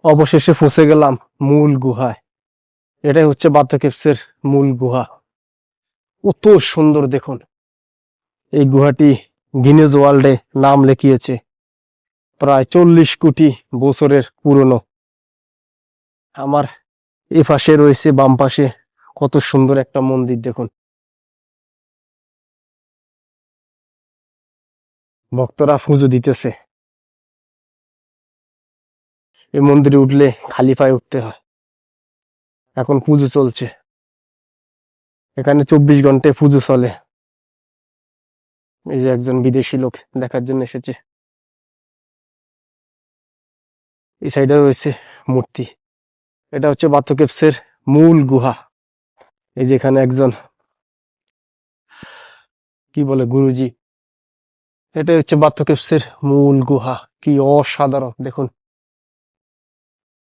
অবশেষে পৌঁছে গেলাম মূল গুহায়। এটাই হচ্ছে বাথ কেভসের মূল গুহা। কত সুন্দর দেখুন। এই গুহাটি গিনেজ ওয়ার্ল্ডে নাম লিখিয়েছে। প্রায় 40 কোটি বছরের পুরনো। আমার এই পাশে রয়েছে, বাম পাশে কত সুন্দর একটা মন্দির দেখুন। ভক্তরা পুজো দিতেছে। এই মন্দিরে উঠলে খালি পায়ে উঠতে হয়। এখন পুজো চলছে। এখানে 24 ঘন্টায় পুজো চলে। এই যে একজন বিদেশি লোক দেখার জন্য এসেছে। এই সাইডে রয়েছে মূর্তি। এটা হচ্ছে বাথ কেভসের মূল গুহা। এই যে এখানে একজন কি বলে গুরুজি। এটাই হচ্ছে বাথ কেভসের মূল গুহা। কি অসাধারণ দেখুন।